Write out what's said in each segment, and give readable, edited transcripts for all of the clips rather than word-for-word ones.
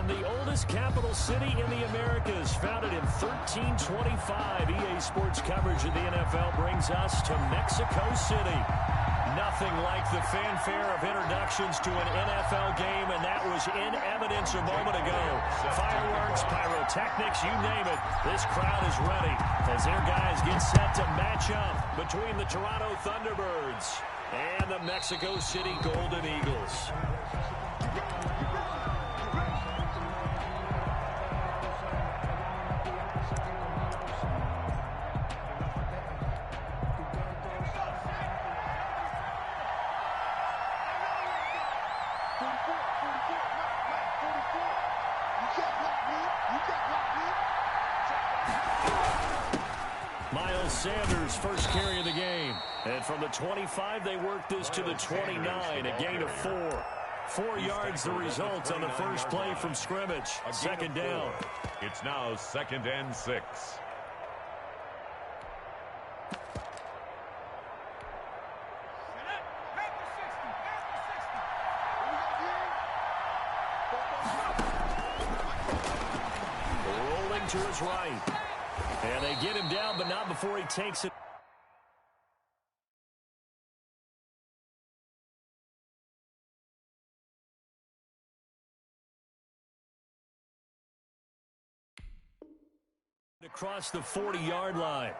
the oldest capital city in the Americas, founded in 1325. EA Sports coverage of the NFL brings us to Mexico City. Nothing like the fanfare of introductions to an NFL game, and that was in evidence a moment ago. Fireworks, pyrotechnics, you name it. This crowd is ready as their guys get set to match up between the Toronto Thunderbirds and the Mexico City Golden Eagles. Sanders, first carry of the game. And from the 25, they work this to the 29, a gain of 4. 4 yards the result on the first play from scrimmage. Second down. It's now 2nd and 6. Rolling to his right. And they get him down, but not before he takes it. Across the 40-yard line.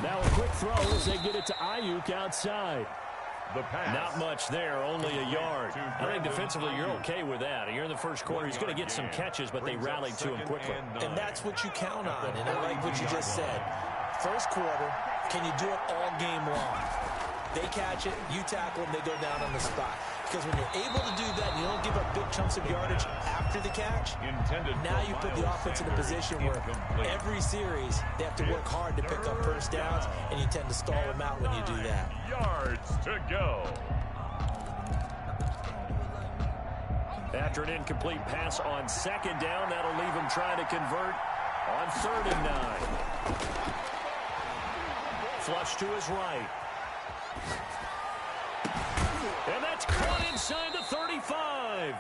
Now a quick throw as they get it to Ayuk outside. The pass. Not much there, only a yard. I think defensively you're okay with that. Here in the first quarter, he's going to get some catches, but they rallied to him quickly. And that's what you count on, and I like what you just said. First quarter, can you do it all game long? They catch it, you tackle them, they go down on the spot. Because when you're able to do that, you don't give up big chunks of yardage after the catch. Now you put the offense in a position where every series they have to work hard to pick up first downs, and you tend to stall them out when you do that. Yards to go. After an incomplete pass on second down, that'll leave him trying to convert on 3rd and 9. Flush to his right. And that's caught inside the 35.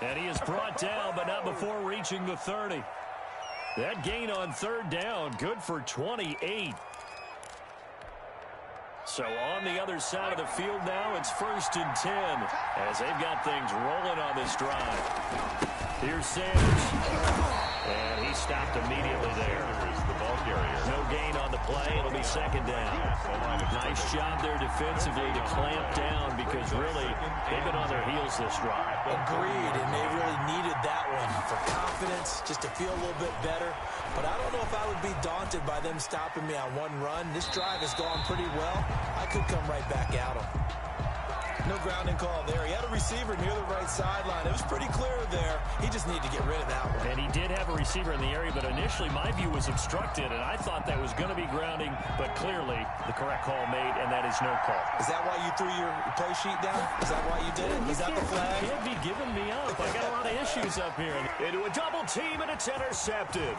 And he is brought down, but not before reaching the 30. That gain on 3rd down, good for 28. So on the other side of the field now, it's 1st and 10 as they've got things rolling on this drive. Here's Sanders. And he stopped immediately there. The ball carrier. No gain on the play. It'll be 2nd down. Nice job there defensively to clamp down because really they've been on their heels this drive. Agreed, and they really needed that one for confidence, just to feel a little bit better. But I don't know if I would be daunted by them stopping me on one run. This drive has gone pretty well. I could come right back at them. No grounding call there. He had a receiver near the right sideline. It was pretty clear there. He just needed to get rid of that one. And he did have a receiver in the area, but initially my view was obstructed, and I thought that was going to be grounding, but clearly the correct call made, and that is no call. Is that why you threw your play sheet down? Is that why you did it? Is that the flag? You can't be giving me up. I got a lot of issues up here. Into a double team, and it's intercepted.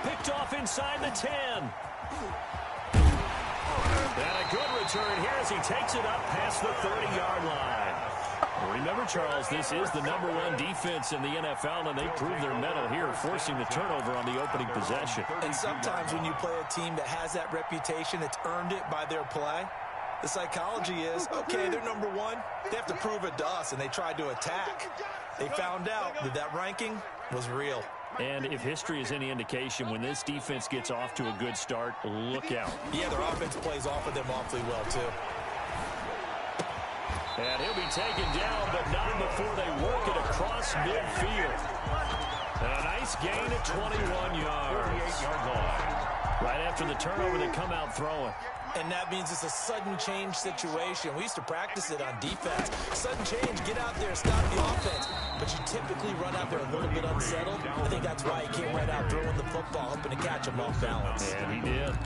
Picked off inside the 10. And a good return here as he takes it up past the 30-yard line. Remember, Charles, this is the #1 defense in the NFL, and they prove their mettle here, forcing the turnover on the opening possession. And sometimes when you play a team that has that reputation, that's earned it by their play, the psychology is, okay, they're #1. They have to prove it to us, and they tried to attack. They found out that that ranking was real. And if history is any indication, when this defense gets off to a good start, look out. Yeah, their offense plays off of them awfully well, too. And he'll be taken down, but not before they work it across midfield. And a nice gain at 21 yards. Right after the turnover, they come out throwing. And that means it's a sudden change situation. We used to practice it on defense. Sudden change, get out there, stop the offense. But you typically run out there a little bit unsettled. I think that's why he came right out throwing the football, hoping to catch him off balance. And he did.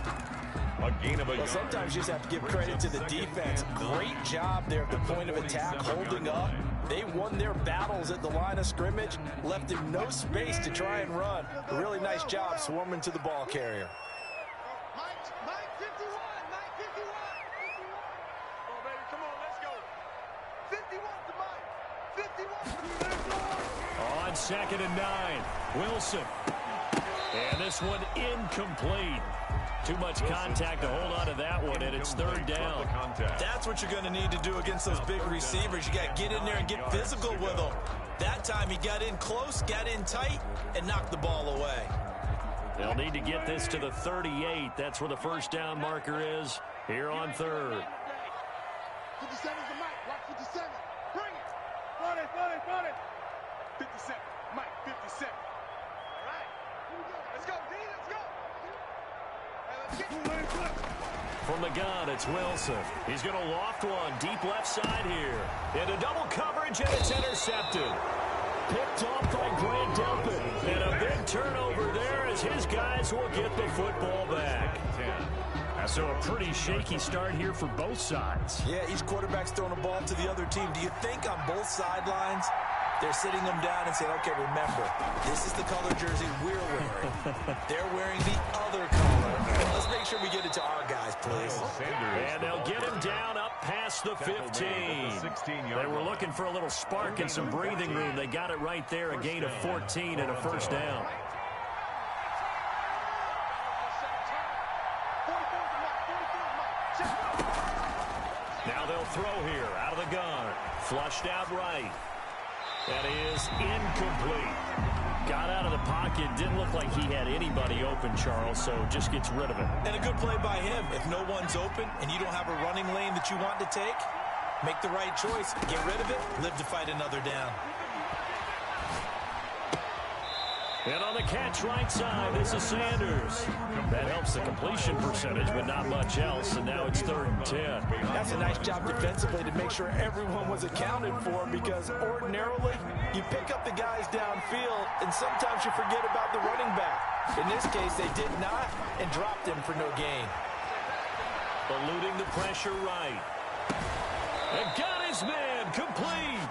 A gain of a well, sometimes you just have to give credit to the defense. Great job there at the point of attack, holding up They won their battles at the line of scrimmage, left him no space to try and run. A really nice job swarming to the ball carrier. Mike 51, Mike 51. Oh, baby, come on, let's go. 51 to Mike. 51 to Mike. On 2nd and 9, Wilson. And this one incomplete. Too much contact to hold on to that one, and it's 3rd down. That's what you're going to need to do against those big receivers. You got to get in there and get physical with them. That time he got in close, got in tight, and knocked the ball away. They'll need to get this to the 38. That's where the first down marker is here on 3rd. 57's the Mike. Watch 57. Bring it. Run it. 57. Mike, 57. All right. Let's go, D. Let's go. From the gun, it's Wilson. He's going to loft one deep left side here. Into double coverage, and it's intercepted. Picked off by Grant Delpit. And a big turnover there as his guys will get the football back. So a pretty shaky start here for both sides. Yeah, each quarterback's throwing the ball to the other team. Do you think on both sidelines they're sitting them down and saying, okay, remember, this is the color jersey we're wearing. They're wearing the other color. Let's make sure we get it to our guys, please. And they'll get him down up past the 15. They were looking for a little spark and some breathing room. They got it right there, a gain of 14 and a first down. Now they'll throw here out of the gun. Flushed out right. That is incomplete. Got out of the pocket. Didn't look like he had anybody open, Charles, so just gets rid of it. And a good play by him. If no one's open and you don't have a running lane that you want to take, make the right choice. Get rid of it. Live to fight another down. And on the catch right side, this is Sanders. That helps the completion percentage, but not much else, and now it's 3rd and 10. That's a nice job defensively to make sure everyone was accounted for, because ordinarily you pick up the guys downfield and sometimes you forget about the running back. In this case, they did not and dropped him for no gain. Eluding the pressure right. And got his man complete.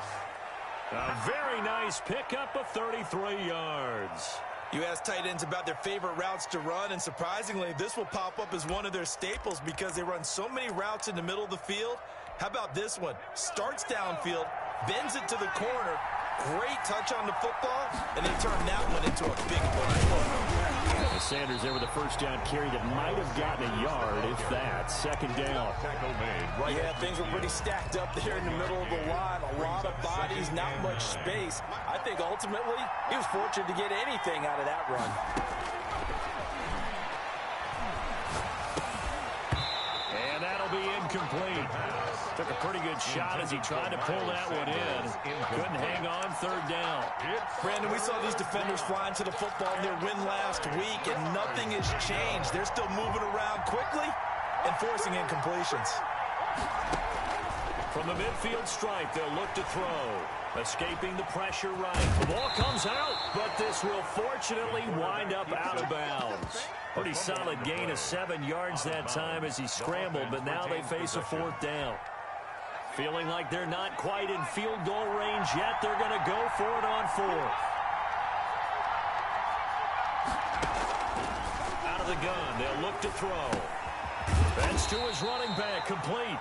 A very nice pickup of 33 yards. You ask tight ends about their favorite routes to run, and surprisingly, this will pop up as one of their staples because they run so many routes in the middle of the field. How about this one? Starts downfield, bends it to the corner, great touch on the football, and they turn that one into a big play. Sanders there with a first down carry that might have gotten a yard, if that. 2nd down. Right. Yeah, things were pretty stacked up there in the middle of the line. A lot of bodies, not much space. I think ultimately he was fortunate to get anything out of that run. And that'll be incomplete. Took a pretty good shot as he tried to pull that one in. Couldn't hang on. 3rd down. Brandon, we saw these defenders flying to the football in their win last week, and nothing has changed. They're still moving around quickly and forcing incompletions. From the midfield stripe, they'll look to throw. Escaping the pressure right. The ball comes out, but this will fortunately wind up out of bounds. Pretty solid gain of 7 yards that time as he scrambled, but now they face a 4th down. Feeling like they're not quite in field goal range yet, they're going to go for it on 4th. Out of the gun, they'll look to throw. That's to his running back, complete.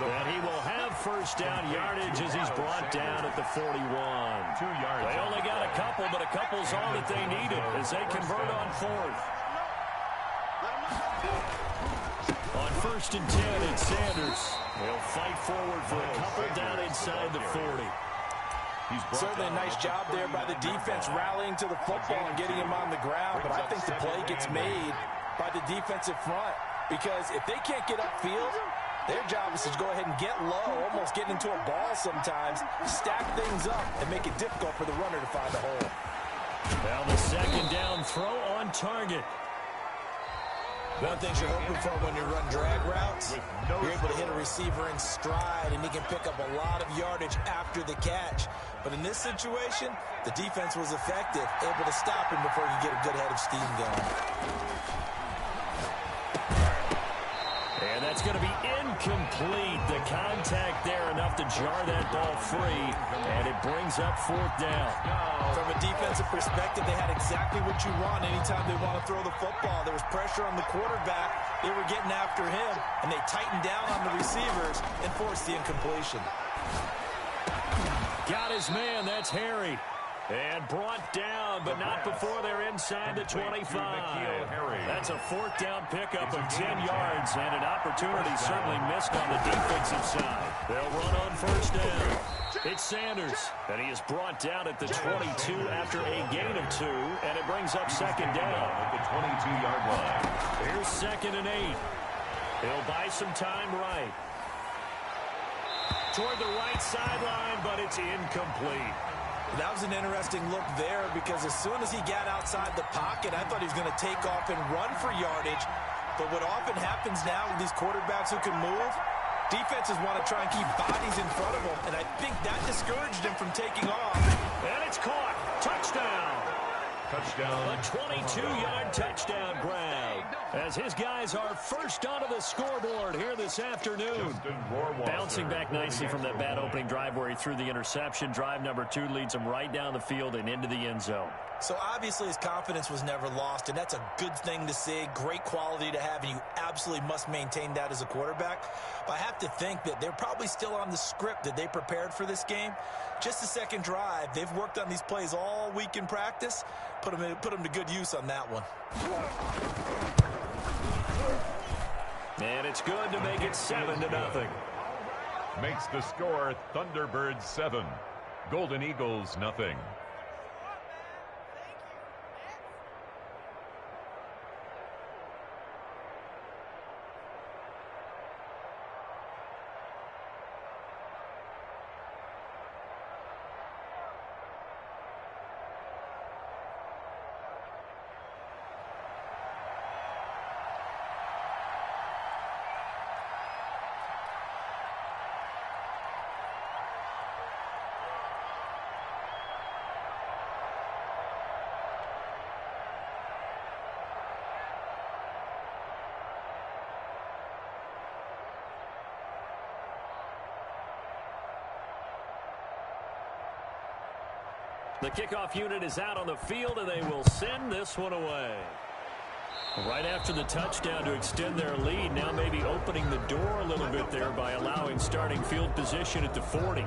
And he will have first down yardage as he's brought down at the 41. 2 yards. They only got a couple, but a couple's all that they needed as they convert on 4th. On 1st and 10, it's Sanders. He'll fight forward for a couple down inside the 40. Certainly a nice job there by the defense rallying to the football and getting him on the ground, but I think the play gets made by the defensive front, because if they can't get upfield, their job is to go ahead and get low, almost get into a ball sometimes, stack things up, and make it difficult for the runner to find a hole. Now the 2nd down throw on target. One thing you're hoping for when you run drag routes, you're able to hit a receiver in stride, and he can pick up a lot of yardage after the catch. But in this situation, the defense was effective, able to stop him before he could get a good head of steam going. And That's going to be incomplete. The contact there enough to jar that ball free, and it brings up fourth down. From a defensive perspective, they had exactly what you want anytime they want to throw the football. There was pressure on the quarterback. They were getting after him, and they tightened down on the receivers and forced the incompletion. Got his man. That's Harry. And brought down, but not before they're inside the 25. That's a fourth down pickup of 10 yards, and an opportunity certainly missed on the defensive side. They'll run on first down. It's Sanders, and he is brought down at the 22 after a gain of 2, and it brings up second down at the 22-yard line. Here's 2nd and 8. He'll buy some time right. Toward the right sideline, but it's incomplete. That was an interesting look there because as soon as he got outside the pocket, I thought he was going to take off and run for yardage. But what often happens now with these quarterbacks who can move, defenses want to try and keep bodies in front of them, and I think that discouraged him from taking off. And it's caught. Touchdown. Touchdown. A 22-yard touchdown grab as his guys are first onto the scoreboard here this afternoon. Bouncing back nicely from that bad opening drive where he threw the interception. Drive number 2 leads him right down the field and into the end zone. So obviously his confidence was never lost, and that's a good thing to see, great quality to have, and you absolutely must maintain that as a quarterback. But I have to think that they're probably still on the script that they prepared for this game. Just the second drive, they've worked on these plays all week in practice. Put them to good use on that one. And it's good to make it 7-0. Makes the score Thunderbirds 7, Golden Eagles 0. The kickoff unit is out on the field, and they will send this one away. Right after the touchdown to extend their lead, now maybe opening the door a little bit there by allowing starting field position at the 40.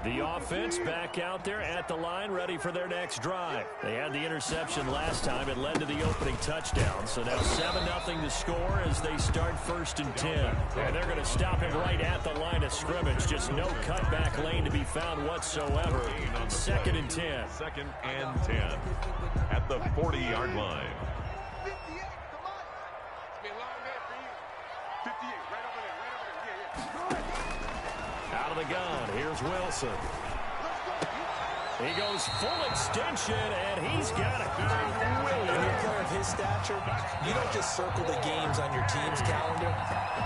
The offense back out there at the line, ready for their next drive. They had the interception last time. It led to the opening touchdown. So now 7-0 to score as they start 1st and 10. And they're going to stop him right at the line of scrimmage. Just no cutback lane to be found whatsoever. 2nd and 10. 2nd and 10 at the 40-yard line. 58, come on. It's been a long day for you. 58, right over there, yeah. Out of the gun, here's Wilson. He goes full extension, and he's got it. When you're a player of his stature, you don't just circle the games on your team's calendar.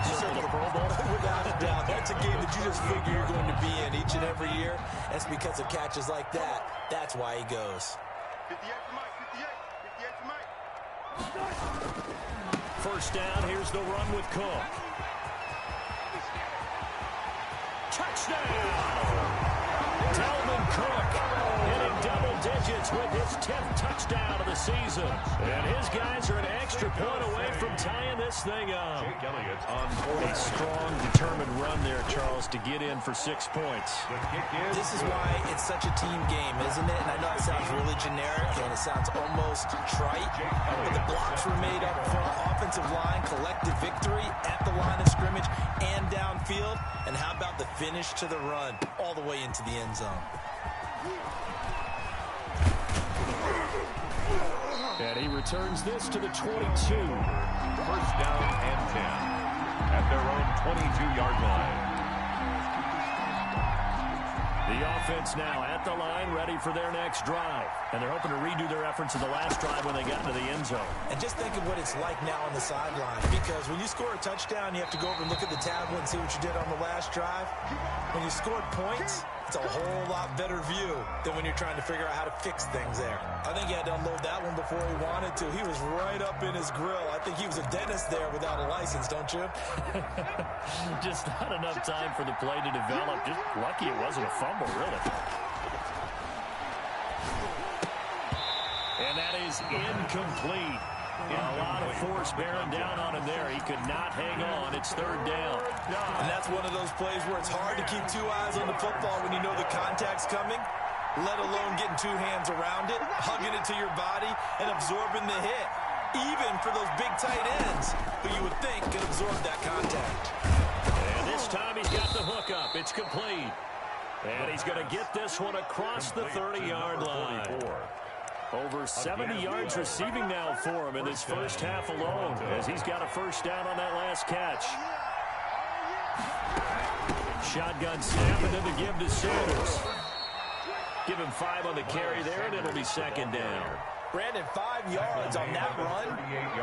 You circle the Pro Bowl. Without a doubt. That's a game that you just figure you're going to be in each and every year. That's because of catches like that. That's why he goes. 58 for Mike, 58 for Mike. First down, here's the run with Cook. Touchdown! Dalvin Cook hitting double digits Elliott with his 10th touchdown of the season. And his guys are an extra point away from tying this thing up. Jake Elliott on A strong, determined run there, Charles, to get in for 6 points. This is why it's such a team game, isn't it? And I know it sounds really generic and it sounds almost trite, but the blocks were made up front, offensive line, collective victory at the line of scrimmage and downfield. And how about the finish to the run all the way into the end zone? And he returns this to the 22. First down and 10 at their own 22-yard line. The offense now at the line, ready for their next drive. And they're hoping to redo their efforts in the last drive when they got into the end zone. And just think of what it's like now on the sideline. Because when you score a touchdown, you have to go over and look at the tablet and see what you did on the last drive. When you scored points, it's a whole lot better view than when you're trying to figure out how to fix things there. I think he had to unload that one before he wanted to. He was right up in his grill. I think he was a dentist there without a license, don't you? Just not enough time for the play to develop. Just lucky it wasn't a fumble, really. And that is incomplete. A lot of force bearing down on him there. He could not hang on. It's third down. And that's one of those plays where it's hard to keep two eyes on the football when you know the contact's coming, let alone getting two hands around it, hugging it to your body, and absorbing the hit. Even for those big tight ends, who you would think could absorb that contact. And this time he's got the hook up. It's complete. And he's going to get this one across the 30-yard line. Over 70 yards receiving now for him in this first half alone, as he's got a first down on that last catch. Shotgun snap and then the give to Sanders. Give him 5 on the carry there, and it'll be second down. Brandon, 5 yards on that run.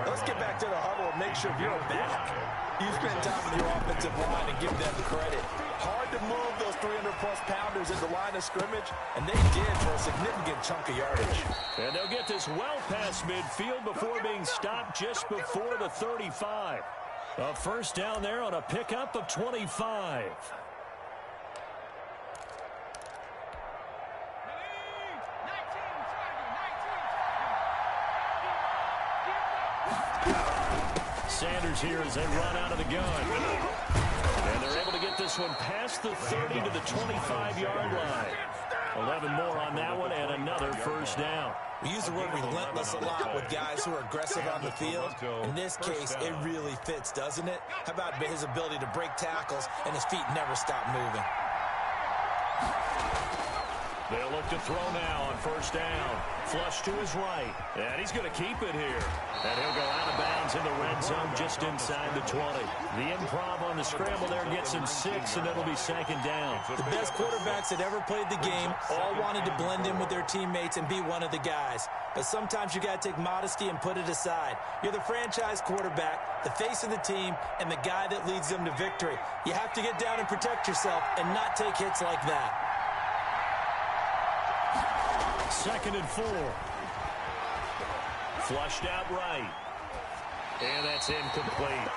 Let's get back to the huddle and make sure you're back. You spend time with your offensive line and give them credit. Hard to move those 300-plus pounders at the line of scrimmage, and they did for a significant chunk of yardage. And they'll get this well past midfield before being stopped just before the 35. A first down there on a pickup of 25. Sanders here as they run out of the gun. And they're able to get this one past the 30 to the 25-yard line. 11 more on that one and another first down. We use the word relentless a lot with guys who are aggressive on the field. In this case, it really fits, doesn't it? How about his ability to break tackles and his feet never stop moving? They'll look to throw now on first down. Flush to his right. And he's going to keep it here. And he'll go out of bounds in the red zone just inside the 20. The improv on the scramble there gets him 6, and it'll be second down. The best quarterbacks that ever played the game all wanted to blend in with their teammates and be one of the guys. But sometimes you got to take modesty and put it aside. You're the franchise quarterback, the face of the team, and the guy that leads them to victory. You have to get down and protect yourself and not take hits like that. Second and 4. Flushed out right. And that's incomplete.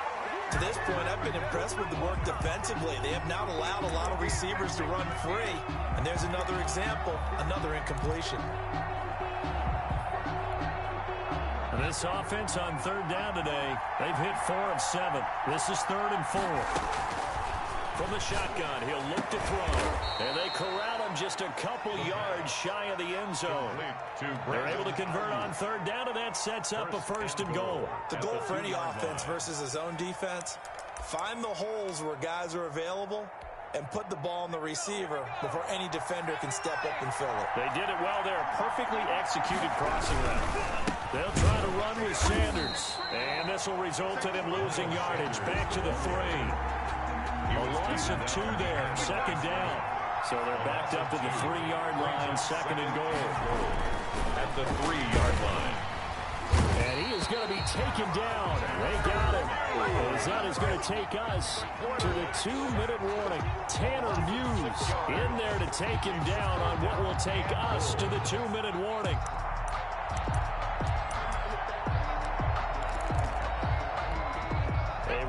To this point, I've been impressed with the work defensively. They have not allowed a lot of receivers to run free. And there's another example, another incompletion. And this offense on third down today, they've hit 4 of 7. This is 3rd and 4. From the shotgun, he'll look to throw. And they corral him just a couple yards shy of the end zone. They're able to convert on third down, and that sets up a first and goal. The goal for any offense versus his own defense, find the holes where guys are available and put the ball in the receiver before any defender can step up and fill it. They did it well there. Perfectly executed crossing route. They'll try to run with Sanders. And this will result in him losing yardage. Back to the 3. A loss of 2 there, second down. So they're backed up to the 3-yard line, second and goal. At the 3-yard line. And he is going to be taken down. They got him. As that is going to take us to the 2-minute warning. Tanner Muse in there to take him down on what will take us to the 2-minute warning.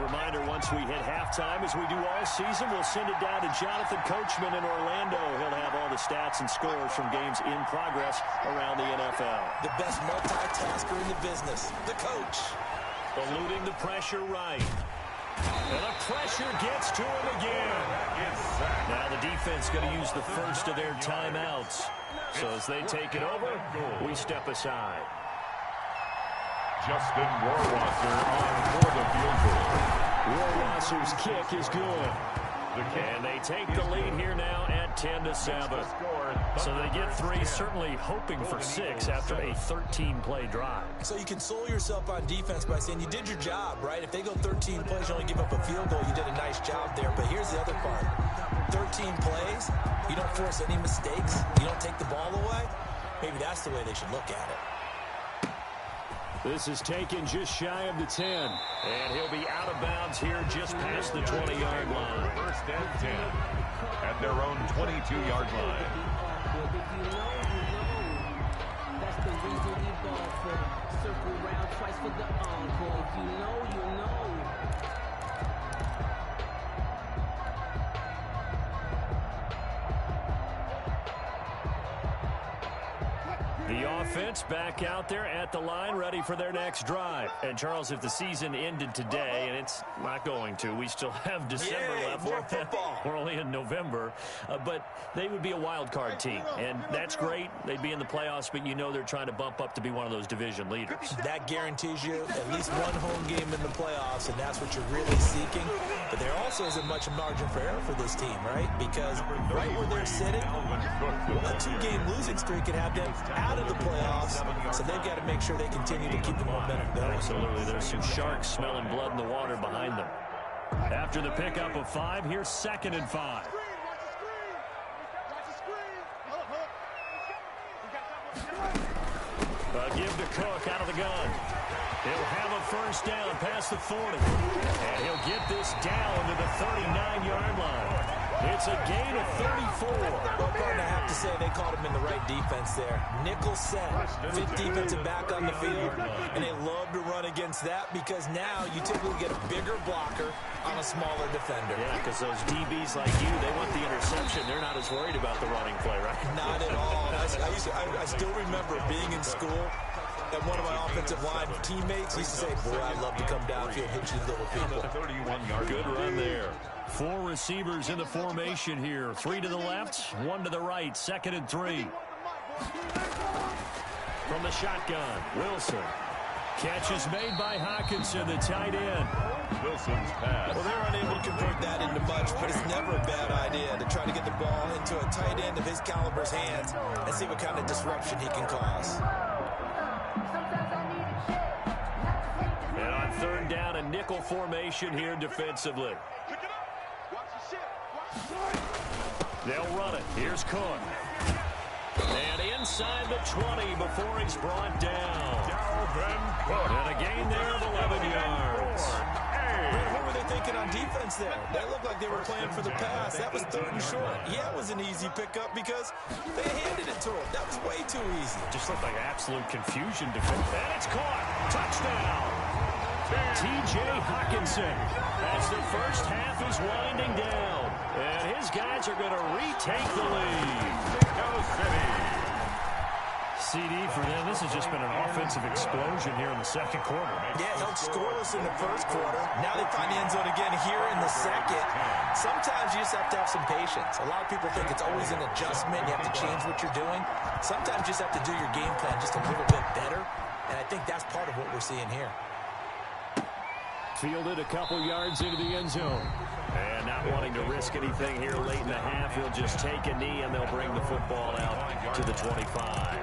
reminder, once we hit halftime, as we do all season, we'll send it down to Jonathan Coachman in Orlando. He'll have all the stats and scores from games in progress around the NFL. The best multitasker in the business, the coach. Eluding the pressure right. And the pressure gets to him again. Now the defense going to use the first of their timeouts. So as they take it over, we step aside. Justin Rohrwasser on for the field goal. Rohrwasser's kick is good. And they take the lead here now at 10-7. So they get 3, certainly hoping for 6 after a 13-play drive. So you console yourself on defense by saying you did your job, right? If they go 13 plays, you only give up a field goal, you did a nice job there. But here's the other part. 13 plays, you don't force any mistakes, you don't take the ball away. Maybe that's the way they should look at it. This is taken just shy of the 10. And he'll be out of bounds here just past the 20-yard line. First and 10 at their own 22-yard line. That's the reason we ball for. Circle round twice for the encore. If you know, you know. The offense back out there at the line, ready for their next drive. And, Charles, if the season ended today, and it's not going to, we still have December left. More football. We're only in November. But they would be a wild card team. And that's great. They'd be in the playoffs, but you know they're trying to bump up to be one of those division leaders. That guarantees you at least one home game in the playoffs, and that's what you're really seeking. But there also isn't much margin for error for this team, right? Because right where they're sitting, a 2-game losing streak could have them out of the playoffs, so they've got to make sure they continue to keep the momentum going. Absolutely. There's some sharks smelling blood in the water behind them. After the pickup of 5, here's 2nd and 5. Give to Cook out of the gun. He'll have a first down past the 40. And he'll get this down to the 39-yard line. It's a gain of 34. Well, Barton, I have to say they caught him in the right defense there. Nickel set, 5th defensive back on the field, and they love to run against that because now you typically get a bigger blocker on a smaller defender. Yeah, because those DBs like you, they want the interception. They're not as worried about the running play, right? Not at all. I still remember being in school, and one of my offensive line teammates used to say, boy, I'd love to come downfield, hit you little people. 31-yard Good run there. 4 receivers in the formation here. 3 to the left, 1 to the right. 2nd and 3. From the shotgun, Wilson. Catch is made by Hockenson, the tight end. Wilson's pass. Well, they're unable to convert that into much, but it's never a bad idea to try to get the ball into a tight end of his caliber's hands and see what kind of disruption he can cause. And on 3rd down, a nickel formation here defensively. They'll run it. Here's Cook. And inside the 20 before he's brought down. And a gain there of 11 yards. What were they thinking on defense there? They looked like they were playing for the pass. That was 3rd and short. Yeah, it was an easy pickup because they handed it to him. That was way too easy. Just looked like absolute confusion. And it's caught. Touchdown. T.J. Hockenson as the first half is winding down. And his guys are going to retake the lead. CD for them. This has just been an offensive explosion here in the 2nd quarter. Yeah, held scoreless in the 1st quarter. Now they find the end zone again here in the 2nd. Sometimes you just have to have some patience. A lot of people think it's always an adjustment. You have to change what you're doing. Sometimes you just have to do your game plan just a little bit better. And I think that's part of what we're seeing here. Fielded a couple yards into the end zone. And not wanting to risk anything here late in the half, he'll just take a knee and they'll bring the football out to the 25.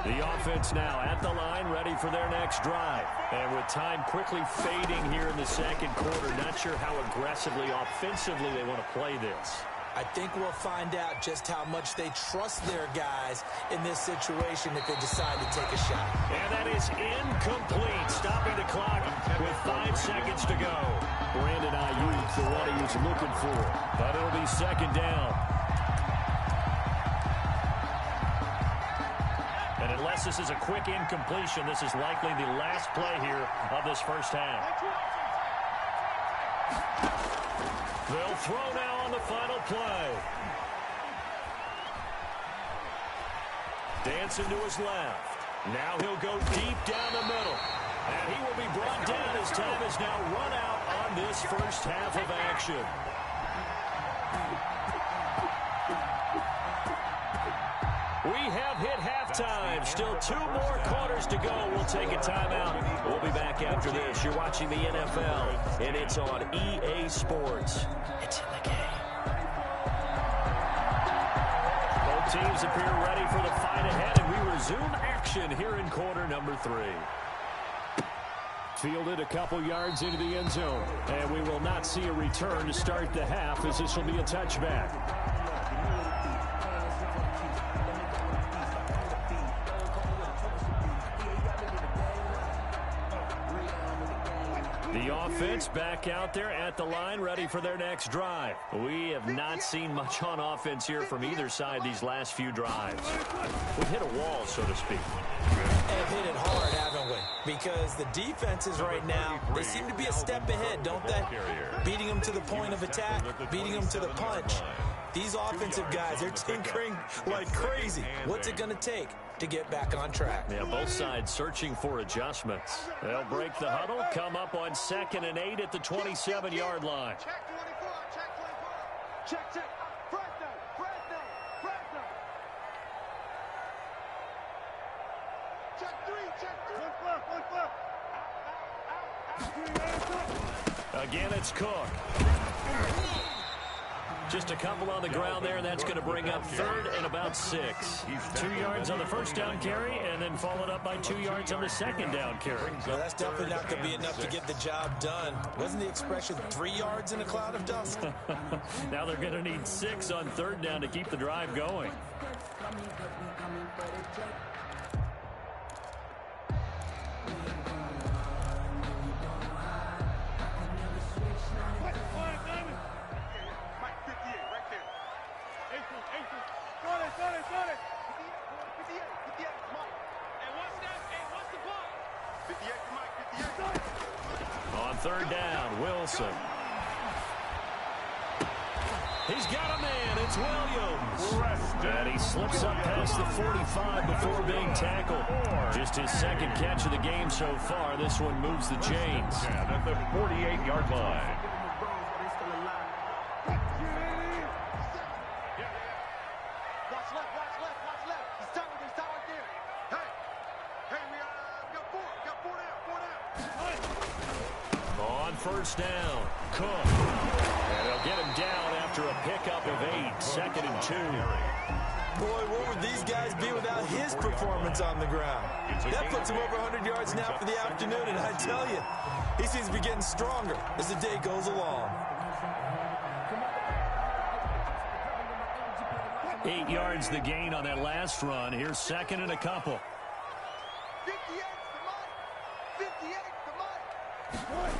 The offense now at the line, ready for their next drive. And with time quickly fading here in the 2nd quarter, not sure how aggressively, offensively they want to play this. I think we'll find out just how much they trust their guys in this situation if they decide to take a shot. And that is incomplete. Stopping the clock with 5 seconds to go. Brandon Ayuk, the one he was looking for. But it'll be second down. And unless this is a quick incompletion, this is likely the last play here of this first half. They'll throw now on the final play. Dancing to his left. Now he'll go deep down the middle. And he will be brought down as time is now run out on this first half of action. We have hit halftime. Still 2 more quarters to go. We'll take a timeout. We'll be back after this. You're watching the NFL, and it's on EA Sports. It's in the game. Both teams appear ready for the fight ahead, and we resume action here in quarter number 3. Fielded a couple yards into the end zone, and we will not see a return to start the half, as this will be a touchback. The offense back out there at the line, ready for their next drive. We have not seen much on offense here from either side these last few drives. We've hit a wall, so to speak. And hit it hard, haven't we? Because the defenses right now, they seem to be a step ahead, don't they? Beating them to the point of attack, beating them to the punch. These offensive guys, they're tinkering like crazy. What's it going to take to get back on track? Yeah, both sides searching for adjustments. They'll break the huddle, come up on 2nd and 8 at the 27-yard line. Check 24, check 24. Check. Fresno. Check 3. Look left. Again, it's Cook. Just a couple on the ground there, and that's going to bring up 3rd and about 6. 2 yards on the first down carry, and then followed up by 2 yards on the second down carry. Well, that's definitely not going to be enough to get the job done. Wasn't the expression 3 yards in a cloud of dust? Now they're going to need 6 on 3rd down to keep the drive going. On 3rd down, Wilson. He's got a man. It's Williams. And he slips up past the 45 before being tackled. Just his 2nd catch of the game so far. This one moves the chains. And at the 48-yard line. Watch left. He's tied right there. Hey, we got 4 down. On 1st down, Cook. And they'll get him down after a pickup of 8, 2nd and 2. Boy, what would these guys be without his performance on the ground? That puts him over 100 yards now for the afternoon, and I tell you, he seems to be getting stronger as the day goes along. 8 yards the gain on that last run. Here's 2nd and a couple. 58 for mine.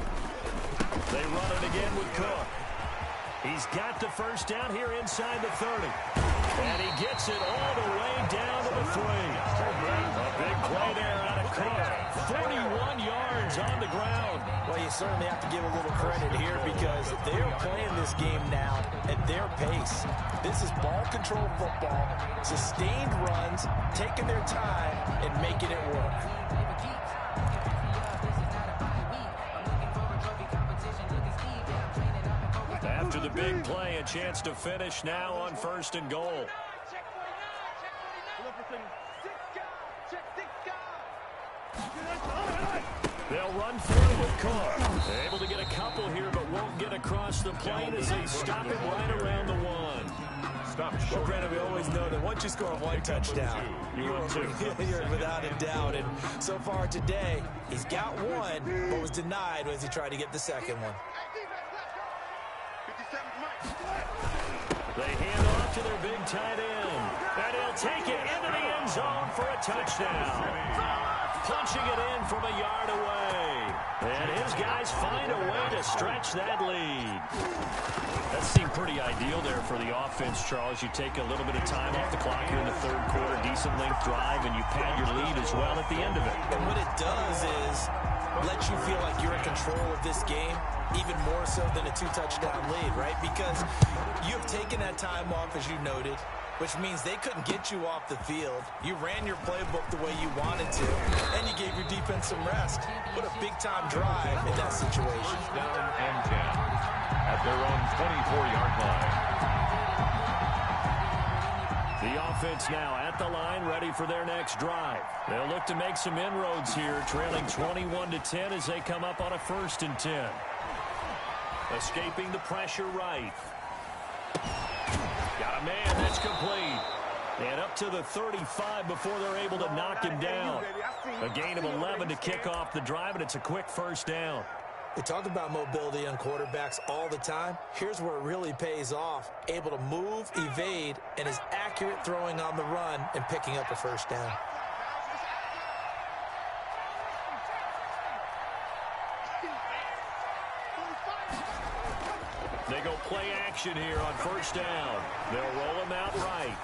They run it again with Cook. He's got the first down here inside the 30. And he gets it all the way down to the 3. A big play there out of Cook. 41 yards on the ground. Well, you certainly have to give a little credit here because they're playing this game now at their pace. This is ball control football, sustained runs, taking their time, and making it work. After the big play, a chance to finish now on 1st and goal. They'll run for it with Cook. Able to get a couple here, but won't get across the plane as they stop it right around the 1. Stop Well, short. Brandon, we always know that once you score 1 touchdown, you're without a doubt. And so far today, he's got 1, but was denied as he tried to get the 2nd one. They hand off to their big tight end. And he'll take it into the end zone for a touchdown. Punching it in from a yard away. And his guys find a way to stretch that lead. That seemed pretty ideal there for the offense, Charles. You take a little bit of time off the clock here in the third quarter, decent length drive, and you pad your lead as well at the end of it. And what it does is let you feel like you're in control of this game, even more so than a two-touchdown lead, right? Because you've taken that time off, as you noted, which means they couldn't get you off the field. You ran your playbook the way you wanted to, and you gave your defense some rest. What a big-time drive in that situation. Down and 10 at their own 24-yard line. The offense now at the line, ready for their next drive. They'll look to make some inroads here, trailing 21-10 as they come up on a 1st and 10. Escaping the pressure right. Got a man, that's complete. And up to the 35 before they're able to knock him down. A gain of 11 to kick off the drive, and it's a quick 1st down. We talk about mobility on quarterbacks all the time. Here's where it really pays off. Able to move, evade, and is accurate throwing on the run and picking up a 1st down. They go play action here on 1st down. They'll roll him out right.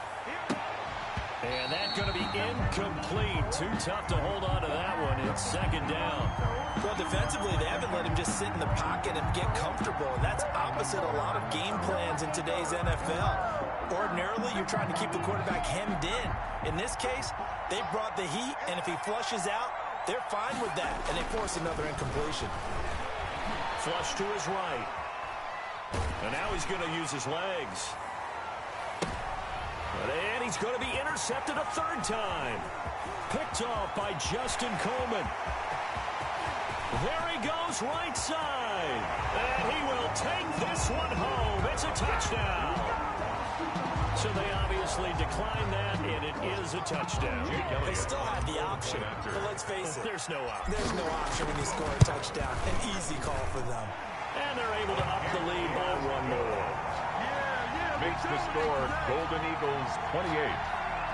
And that's going to be incomplete. Too tough to hold on to that one. It's 2nd down. Well, defensively, they haven't let him just sit in the pocket and get comfortable. And that's opposite a lot of game plans in today's NFL. Ordinarily, you're trying to keep the quarterback hemmed in. In this case, they brought the heat, and if he flushes out, they're fine with that. And they force another incompletion. Flush to his right. And now he's going to use his legs. And he's going to be intercepted a 3rd time. Picked off by Justin Coleman. There he goes, right side. And he will take this one home. It's a touchdown. So they obviously declined that, and it is a touchdown. They still have the option, but let's face it. There's no option. There's no option when you score a touchdown. An easy call for them. And they're able to up the lead by 1 more. Makes the score Golden Eagles 28,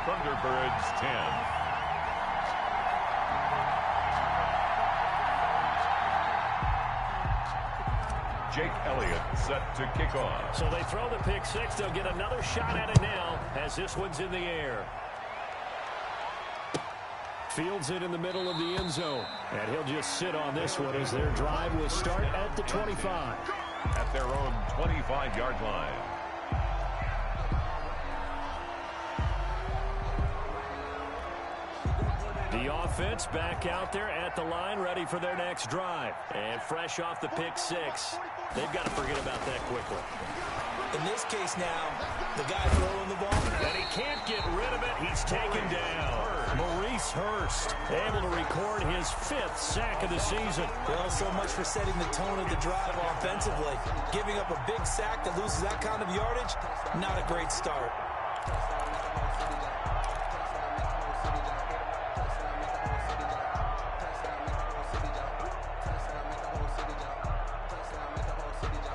Thunderbirds 10. Jake Elliott set to kick off. So they throw the pick 6. They'll get another shot at it now as this one's in the air. Fields it in the middle of the end zone. And he'll just sit on this one as their drive will start at the 25. At their own 25-yard line. The offense back out there at the line, ready for their next drive. And fresh off the pick 6. They've got to forget about that quickly. In this case now, the guy throwing the ball. And he can't get rid of it. He's taken down. Maurice Hurst able to record his 5th sack of the season. Well, so much for setting the tone of the drive offensively. Giving up a big sack that loses that kind of yardage, not a great start.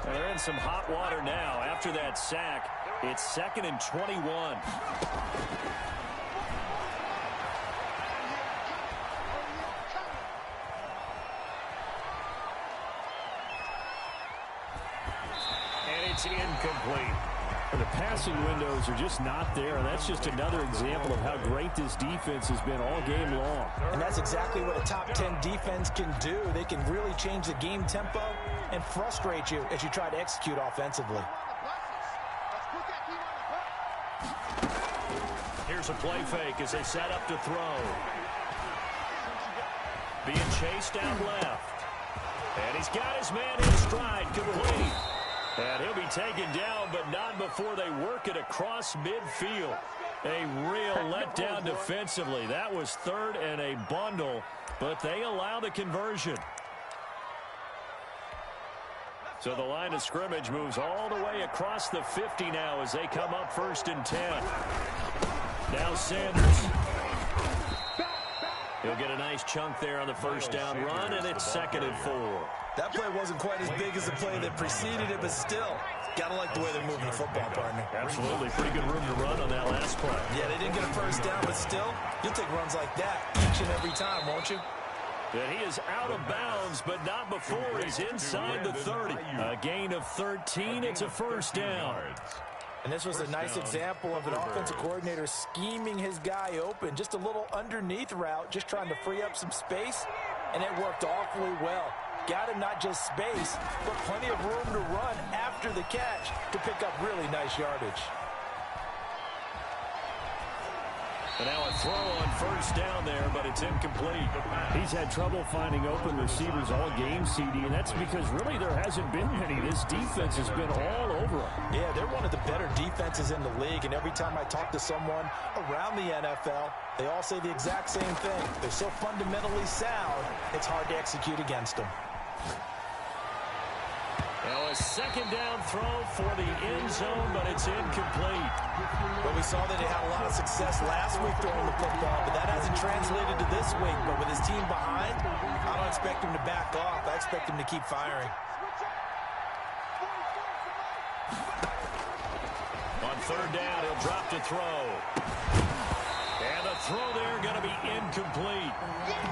They're in some hot water now. After that sack, it's 2nd and 21. And it's incomplete. The passing windows are just not there, and that's just another example of how great this defense has been all game long. And that's exactly what a top 10 defense can do. They can really change the game tempo and frustrate you as you try to execute offensively. Here's a play fake as they set up to throw. Being chased down left. And he's got his man in stride, complete. And he'll be taken down, but not before they work it across midfield. A real letdown defensively. That was 3rd and a bundle, but they allow the conversion. So the line of scrimmage moves all the way across the 50 now as they come up 1st and 10. Now Sanders. He'll get a nice chunk there on the 1st down run, and it's 2nd and 4. That play wasn't quite as big as the play that preceded it, but still, Gotta like the way they're moving the football, partner. Absolutely. Pretty good room to run on that last play. Yeah, they didn't get a first down, but still, you'll take runs like that each and every time, won't you? And he is out of bounds, but not before he's inside the 30. A gain of 13. It's a first down. And this was a nice example of an offensive coordinator scheming his guy open. Just a little underneath route, just trying to free up some space, and it worked awfully well. Got him not just space, but plenty of room to run after the catch to pick up really nice yardage. And now a throw on first down there, but it's incomplete. He's had trouble finding open receivers all game, CD, and that's because really there hasn't been many. This defense has been all over him. Yeah, they're one of the better defenses in the league, and every time I talk to someone around the NFL, they all say the exact same thing. They're so fundamentally sound, it's hard to execute against them. Now a second down throw for the end zone, but it's incomplete. Well, we saw that he had a lot of success last week throwing the football, but that hasn't translated to this week. But with his team behind, I don't expect him to back off. I expect him to keep firing. On third down, he'll drop to throw. And the throw there going to be incomplete.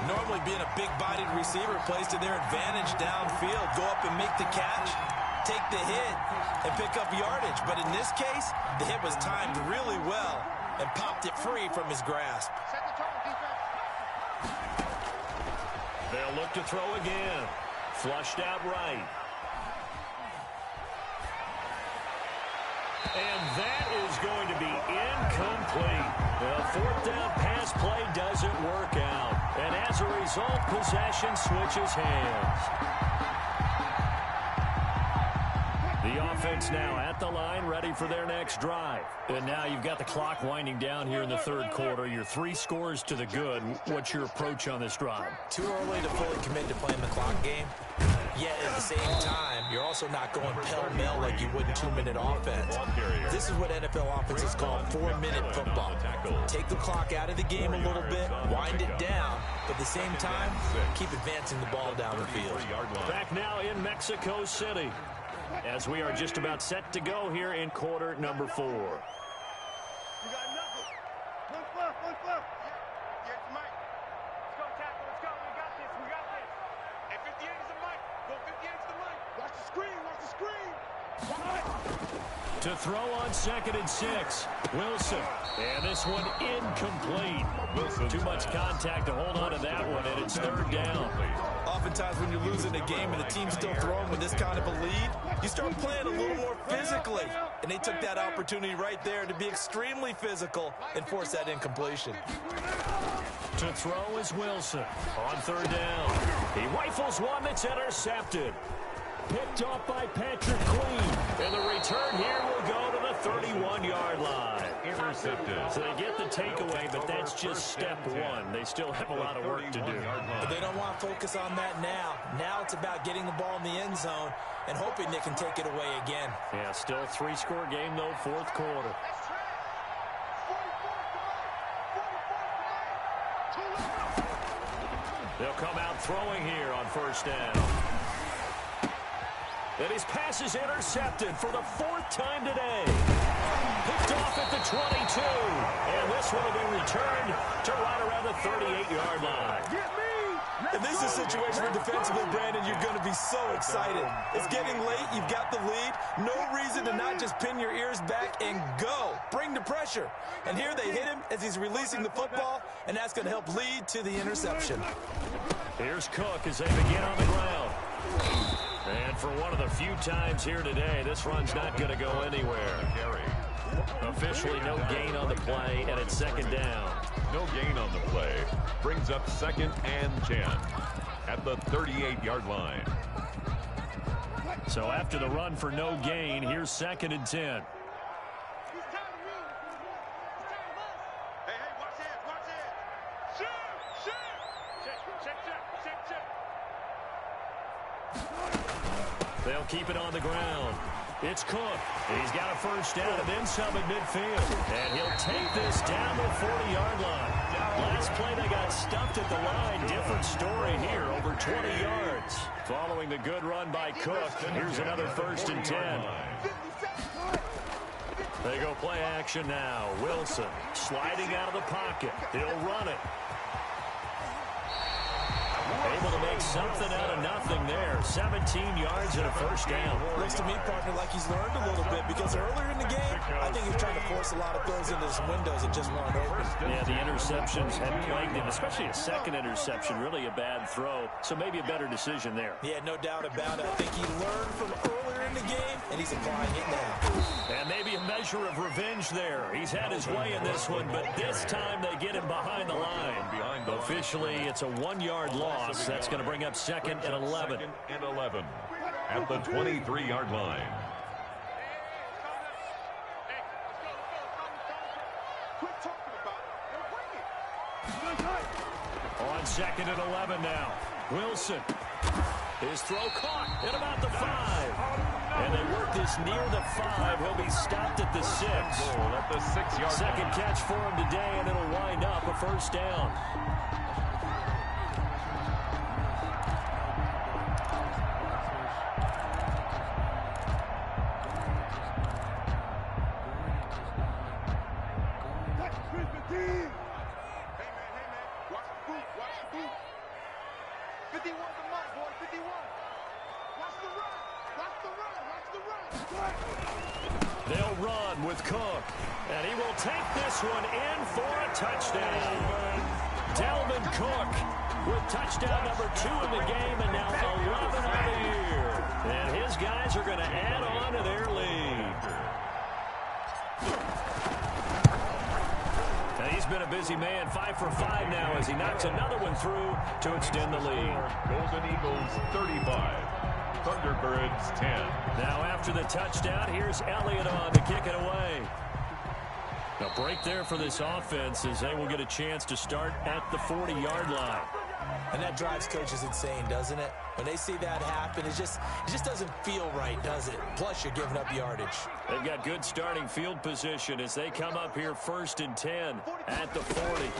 Normally being a big-bodied receiver plays to their advantage downfield. Go up and make the catch, take the hit, and pick up yardage. But in this case, the hit was timed really well and popped it free from his grasp. They'll look to throw again. Flushed out right. And that is going to be incomplete. The fourth down pass play doesn't work out. And as a result, possession switches hands. The offense now at the line, ready for their next drive. And now you've got the clock winding down here in the third quarter. You're 3 scores to the good. What's your approach on this drive? Too early to fully commit to playing the clock game. Yet at the same time, you're also not going pell-mell like you would in 2-minute offense. This is what NFL offenses call 4-minute football. Take the clock out of the game a little bit, wind it down, but at the same time, keep advancing the ball down the field. Back now in Mexico City, as we are just about set to go here in quarter number 4. You got nothing. One fluff. Yeah, it's Mike. Let's go, tackle. Let's go. We got this. Hey, 58 is the mic. Go 58 is the mic. Watch the screen. To throw on 2nd and 6. Wilson. And this one incomplete. Too much contact to hold on to that one, and it's 3rd down. Oftentimes when you're losing a game and the team's still throwing with this kind of a lead, you start playing a little more physically. And they took that opportunity right there to be extremely physical and force that incompletion. To throw is Wilson on 3rd down. He rifles one that's intercepted. Picked off by Patrick Queen. And the return here will go to the 31-yard line. Intercepted. So they get the takeaway, but that's just step 1. They still have a lot of work to do. But they don't want to focus on that now. Now it's about getting the ball in the end zone and hoping they can take it away again. Yeah, still 3-score game, though, 4th quarter. They'll come out throwing here on 1st down. And his pass is intercepted for the 4th time today. Picked off at the 22. And this one will be returned to right around the 38-yard line. And this is a situation where defensively, Brandon, you're going to be so excited. It's getting late. You've got the lead. No reason to not just pin your ears back and go. Bring the pressure. And here they hit him as he's releasing the football, and that's going to help lead to the interception. Here's Cook as they begin on the ground. And for one of the few times here today, this run's not going to go anywhere. Officially no gain on the play, and it's 2nd down. No gain on the play. Brings up 2nd and 10 at the 38-yard line. So after the run for no gain, here's 2nd and 10. They'll keep it on the ground. It's Cook. He's got a first down and then some at midfield. And he'll take this down the 40-yard line. Last play they got stuffed at the line. Different story here, over 20 yards. Following the good run by Cook, here's another 1st and 10. They go play action now. Wilson sliding out of the pocket. He'll run it. Able to make something out of nothing there. 17 yards and a first down. Looks to me, partner, like he's learned a little bit because earlier in the game, I think he was trying to force a lot of throws into his windows and just weren't open. Yeah, the interceptions had plagued him, especially a second interception. Really a bad throw, so maybe a better decision there. Yeah, no doubt about it. I think he learned from earlier in the game, and he's applying it now. And maybe a measure of revenge there. He's had his way in this one, but this time they get him behind the line. Officially, it's a 1-yard loss. That's going to bring up 2nd and 11. 2nd and 11 at the 23-yard line. On 2nd and 11 now. Wilson. His throw caught at about the 5. And they work this near the 5. He'll be stopped at the 6. At the 6-yard Second line. catch for him today, and it'll wind up a first down. They'll run with Cook, and he will take this one in for a touchdown. Dalvin Cook with touchdown number 2 in the game, and now 11 on the year. And his guys are going to add on to their lead. And he's been a busy man, 5 for 5 now as he knocks another one through to extend the lead. Golden Eagles 35. Thunderbirds 10. Now after the touchdown, here's Elliott on to kick it away. A break there for this offense as they will get a chance to start at the 40-yard line. And that drives coaches insane, doesn't it? When they see that happen, it just doesn't feel right, does it? Plus, you're giving up yardage. They've got good starting field position as they come up here 1st and 10 at the 40.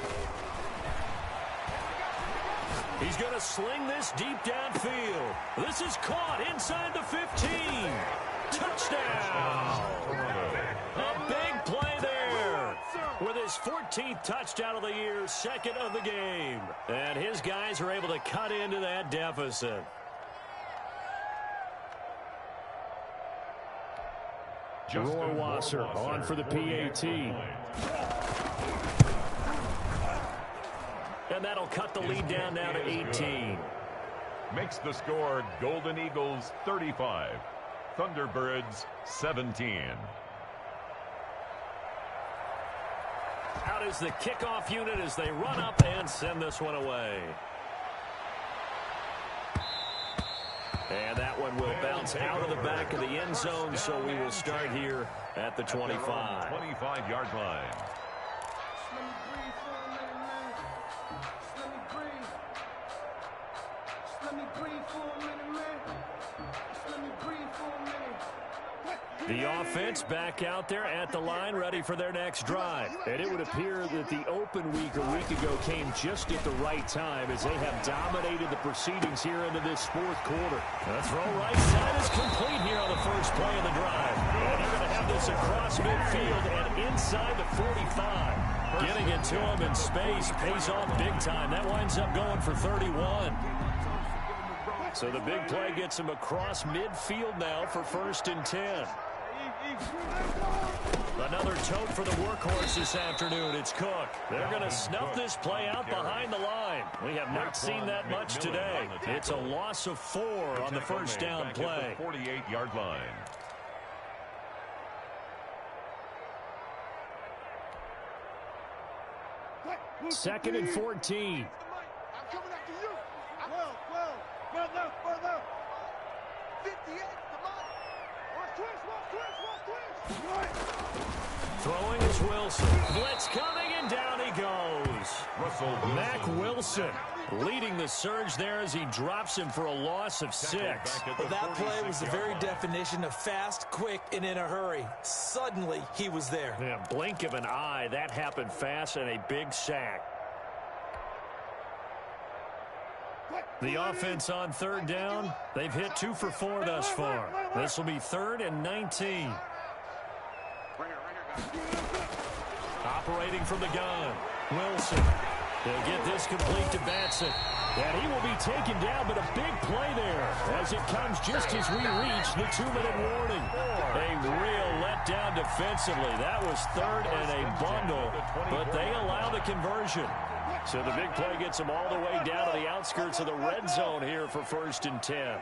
He's going to sling this deep downfield. This is caught inside the 15. Touchdown! A big play there with his 14th touchdown of the year, 2nd of the game. And his guys are able to cut into that deficit. Rohrwasser on for the PAT. And that'll cut the lead down now to 18. Makes the score Golden Eagles 35. Thunderbirds 17. Out is the kickoff unit as they run up and send this one away. And that one will bounce out of the back of the end zone, so we will start here at the 25. 25-yard line. The offense back out there at the line, ready for their next drive. And it would appear that the open week a week ago came just at the right time as they have dominated the proceedings here into this 4th quarter. The throw right side is complete here on the first play of the drive. And they're going to have this across midfield and inside the 45. Getting it to him in space pays off big time. That winds up going for 31. So the big play gets him across midfield now for 1st and 10. Another tote for the workhorse this afternoon. It's Cook. They're going to snuff this play out behind the line. We have not seen that much today. It's a loss of 4 on the first down play. 48-yard line. Second and 14. I'm coming after you. Well, left. 58, come on. Throwing is Wilson. Blitz coming, and down he goes. Russell Wilson. Mac Wilson Leading the surge there as he drops him for a loss of 6. Well, that play was the very definition of fast, quick, and in a hurry. Suddenly, he was there. Yeah, blink of an eye. That happened fast and a big sack. The offense on 3rd down. They've hit 2 for 4 thus far. This will be 3rd and 19. Operating from the gun, Wilson. They'll get this complete to Batson. And he will be taken down, but a big play there as it comes just as we reach the 2-minute warning. A real letdown defensively. That was 3rd and a bundle, but they allow the conversion. So the big play gets them all the way down to the outskirts of the red zone here for 1st and 10.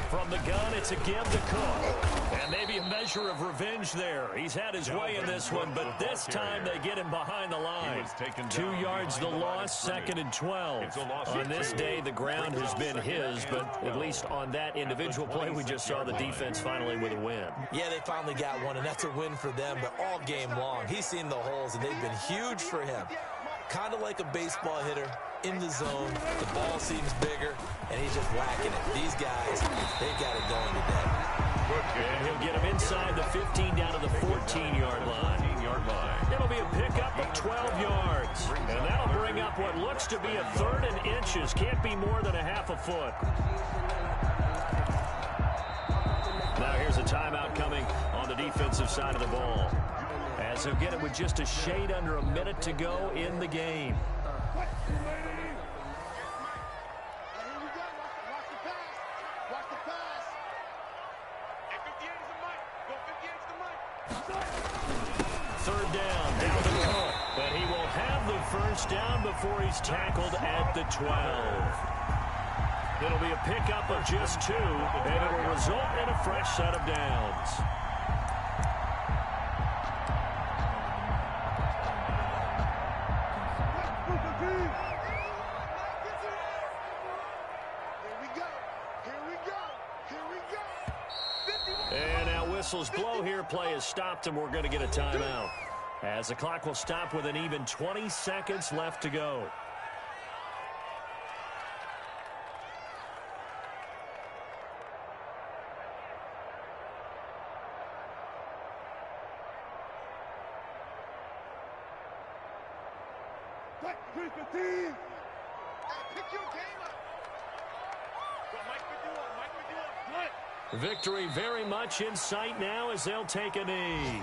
From the gun, it's a give to Cook. And maybe a measure of revenge there. He's had his way in this one, but this time they get him behind the line. 2 yards the loss, 2nd and 12. On this day, the ground has been his, but at least on that individual play, we just saw the defense finally with a win. Yeah, they finally got one, and that's a win for them, but all game long, he's seen the holes, and they've been huge for him. Kind of like a baseball hitter in the zone. The ball seems bigger, and he's just whacking it. These guys, they've got it going today. And he'll get him inside the 15 down to the 14-yard line. It'll be a pickup of 12 yards. And that'll bring up what looks to be a 3rd and inches. Can't be more than a half a foot. Now here's a timeout coming on the defensive side of the ball, as he'll get it with just a shade under a minute to go in the game. Down to Cook, but he will have the first down before he's tackled at the 12. It'll be a pickup of just 2, and it will result in a fresh set of downs. And now whistles blow here. Play is stopped, and we're going to get a timeout, as the clock will stop with an even 20 seconds left to go. Victory very much in sight now as they'll take a knee.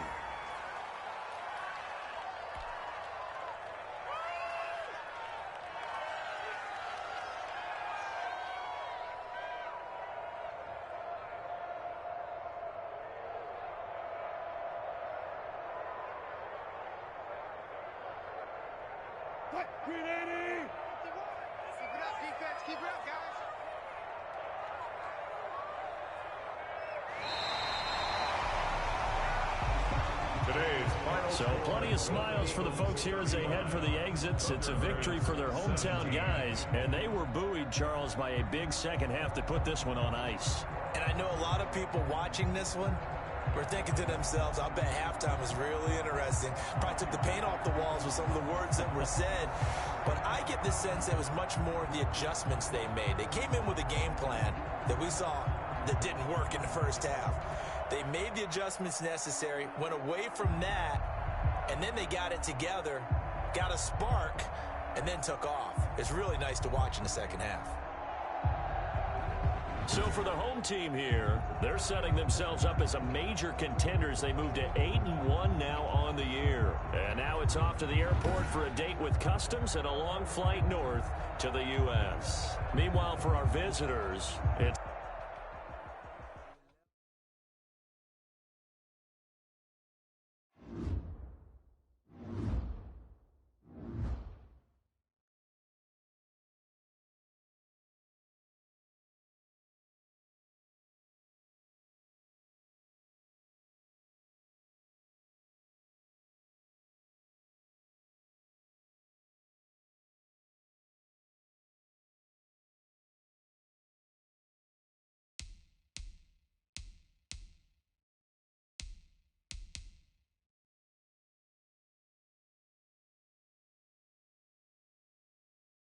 Keep it up, guys. So plenty of smiles for the folks here as they head for the exits. It's a victory for their hometown guys, and they were buoyed, Charles, by a big second half that put this one on ice. And I know a lot of people watching this one were thinking to themselves, I bet halftime was really interesting. Probably took the paint off the walls with some of the words that were said. But I get the sense it was much more of the adjustments they made. They came in with a game plan that we saw that didn't work in the first half. They made the adjustments necessary, went away from that, and then they got it together, got a spark, and then took off. It's really nice to watch in the second half. So for the home team here, they're setting themselves up as a major contender as they move to 8-1 now on the year. And now it's off to the airport for a date with Customs and a long flight north to the U.S. Meanwhile, for our visitors, it's